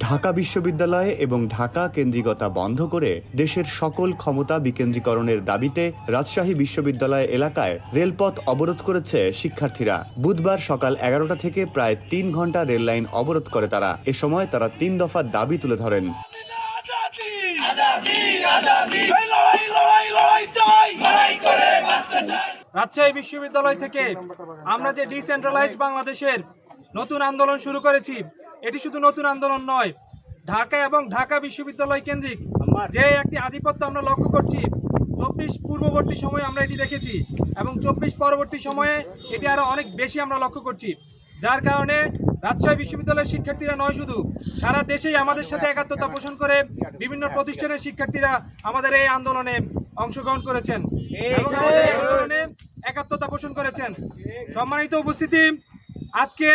ঢাকা বিশ্ববিদ্যালয় এবং ঢাকা কেন্দ্রিকতা বন্ধ করে দেশের সকল ক্ষমতা বিকেন্দ্রীকরণের দাবিতে রাজশাহী বিশ্ববিদ্যালয় এলাকায় রেলপথ অবরোধ করেছে শিক্ষার্থীরা। বুধবার সকাল 11টা থেকে প্রায় 3 ঘন্টা রেল লাইন অবরোধ করে তারা। এ সময় তারা 3 দফা দাবি তুলে ধরেন। রাজশাহী বিশ্ববিদ্যালয় থেকে আমরা যে ডিসেন্ট্রালাইজড বাংলাদেশের নতুন আন্দোলন শুরু করেছি, এটি শুধু নতুন আন্দোলন নয়, ঢাকা এবং ঢাকা বিশ্ববিদ্যালয় কেন্দ্রিক যে একটি আধিপত্য আমরা লক্ষ্য করছি, 24 পূর্ববর্তী সময়ে আমরা এটি দেখেছি এবং 24 পরবর্তী সময়ে এটি আরো অনেক বেশি আমরা লক্ষ্য করছি। যার কারণে রাজশাহী বিশ্ববিদ্যালয়ের শিক্ষার্থীরা নয়, শুধু সারা দেশেই আমাদের সাথে একাত্মতা পোষণ করে বিভিন্ন প্রতিষ্ঠানের শিক্ষার্থীরা আমাদের এই আন্দোলনে অংশগ্রহণ করেছেন এবং আমাদের এই আন্দোলনে একাত্মতা পোষণ করেছেন। সম্মানিত উপস্থিতি, আজকে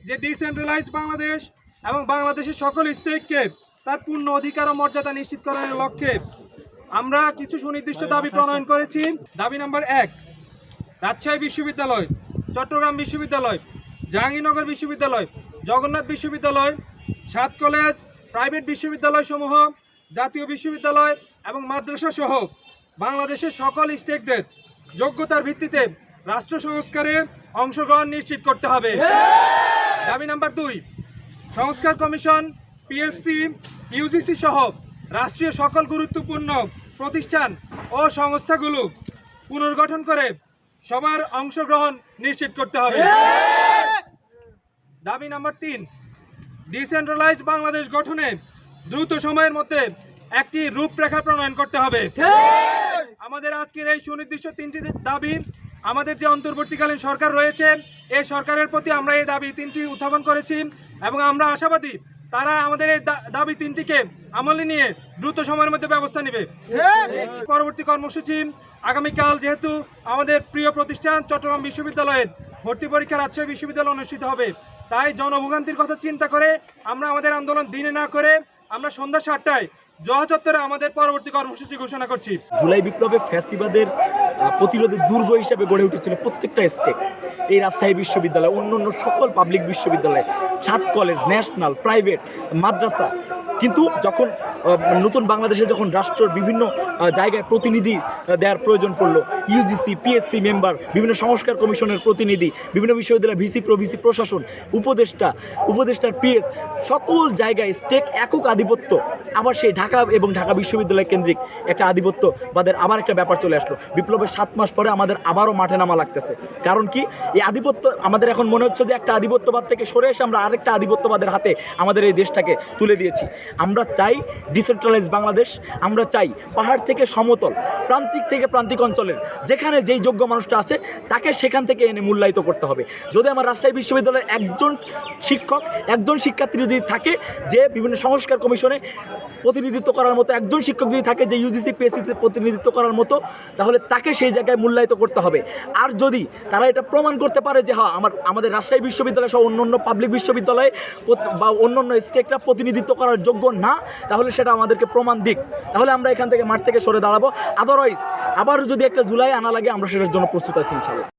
যে ডিসেন্ট্রালাইজড বাংলাদেশ এবং বাংলাদেশের সকল স্টেটকে তার পূর্ণ অধিকার ও মর্যাদা নিশ্চিতকরণের লক্ষ্যে আমরা কিছু সুনির্দিষ্ট দাবি প্রণয়ন করেছি। দাবি নম্বর 1, রাজশাহী বিশ্ববিদ্যালয়, চট্টগ্রাম বিশ্ববিদ্যালয়, জাহাঙ্গীরনগর বিশ্ববিদ্যালয়, জগন্নাথ বিশ্ববিদ্যালয়, 7 কলেজ, প্রাইভেট বিশ্ববিদ্যালয় সমূহ, জাতীয় বিশ্ববিদ্যালয় এবং মাদ্রাসা সহ বাংলাদেশের সকল স্টেটদের যোগ্যতার ভিত্তিতে রাষ্ট্র সংস্কারে অংশগ্রহণ নিশ্চিত করতে হবে। দাবি নাম্বার 2, সংস্কার কমিশন, পিএসসি, ইউজিসি সহ রাষ্ট্রীয় সকল গুরুত্বপূর্ণ প্রতিষ্ঠান ও সংস্থাগুলো পুনর্গঠন করে সবার অংশগ্রহণ নিশ্চিত করতে হবে। দাবি নাম্বার 3, ডিসেন্ট্রালাইজড বাংলাদেশ গঠনে দ্রুত সময়ের মধ্যে একটি রূপরেখা প্রণয়ন করতে হবে। আমাদের আজকের এই সুনির্দিষ্ট 3টি দাবি আমাদের যে অন্তর্বর্তীকালীন সরকার রয়েছে এই সরকারের প্রতি আমরা এই দাবি 3টি উত্থাপন করেছি এবং আমরা আশাবাদী তারা আমাদের এই দাবি 3টিকে আমলে নিয়ে দ্রুত সময়ের মধ্যে ব্যবস্থা নেবে। পরবর্তী কর্মসূচি আগামীকাল যেহেতু আমাদের প্রিয় প্রতিষ্ঠান চট্টগ্রাম বিশ্ববিদ্যালয়ের ভর্তি পরীক্ষা রাজশাহী বিশ্ববিদ্যালয়ে অনুষ্ঠিত হবে, তাই জনভোগান্তির কথা চিন্তা করে আমরা আমাদের আন্দোলন দিনে না করে আমরা সন্ধ্যা 7টায় জওয়া চত্বরে আমাদের পরবর্তী কর্মসূচি ঘোষণা করছি। জুলাই বিপ্লবে ফ্যাসিবাদের প্রতিরোধের দুর্গ হিসাবে গড়ে উঠেছিল প্রত্যেকটা স্টেট। এই রাজশাহী বিশ্ববিদ্যালয়, অন্য সকল পাবলিক বিশ্ববিদ্যালয়, 7 কলেজ, ন্যাশনাল, প্রাইভেট, মাদ্রাসা। কিন্তু যখন নতুন বাংলাদেশে যখন রাষ্ট্রের বিভিন্ন জায়গায় প্রতিনিধি দেওয়ার প্রয়োজন পড়লো, ইউজিসি, পিএসসি মেম্বার, বিভিন্ন সংস্কার কমিশনের প্রতিনিধি, বিভিন্ন বিশ্ববিদ্যালয় ভিসি প্রশাসন, উপদেষ্টার পিএস, সকল জায়গায় স্টেট একক আধিপত্য, আবার সেই ঢাকা এবং ঢাকা বিশ্ববিদ্যালয় কেন্দ্রিক একটা আধিপত্যবাদের আবার একটা ব্যাপার চলে আসলো। বিপ্লবের 7 মাস পরে আমাদের আবারও মাঠে নামা লাগতেছে। কারণ কি, এই আধিপত্য আমাদের এখন মনে হচ্ছে যে একটা আধিপত্যবাদ থেকে সরে এসে আমরা আরেকটা আধিপত্যবাদের হাতে আমাদের এই দেশটাকে তুলে দিয়েছি। আমরা চাই ডিসেন্ট্রালাইজ বাংলাদেশ, আমরা চাই পাহাড় থেকে সমতল, প্রান্তিক থেকে প্রান্তিক অঞ্চলের যেখানে যেই যোগ্য মানুষটা আছে তাকে সেখান থেকে এনে মূল্যায়িত করতে হবে। যদি আমার রাজশাহী বিশ্ববিদ্যালয়ের একজন শিক্ষক, একজন শিক্ষার্থী যদি থাকে যে বিভিন্ন সংস্কার কমিশনে প্রতিনিধিত্ব করার মতো, একজন শিক্ষক যদি থাকে যে ইউজিসি পিএসসিতে প্রতিনিধিত্ব করার মতো, তাহলে তাকে সেই জায়গায় মূল্যায়িত করতে হবে। আর যদি তারা এটা প্রমাণ করতে পারে যে হ্যাঁ আমাদের রাজশাহী বিশ্ববিদ্যালয় সহ অন্য পাবলিক বিশ্ববিদ্যালয় বা অন্য স্টেটরা প্রতিনিধিত্ব করার যোগ্য না, তাহলে সেটা আমাদেরকে প্রমাণ দিক, তাহলে আমরা এখান থেকে মাঠ থেকে সরে দাঁড়াবো। আদারওয়াইজ আবার যদি একটা জুলাই আনা লাগে আমরা সেটার জন্য প্রস্তুত আছি ইনশাআল্লাহ।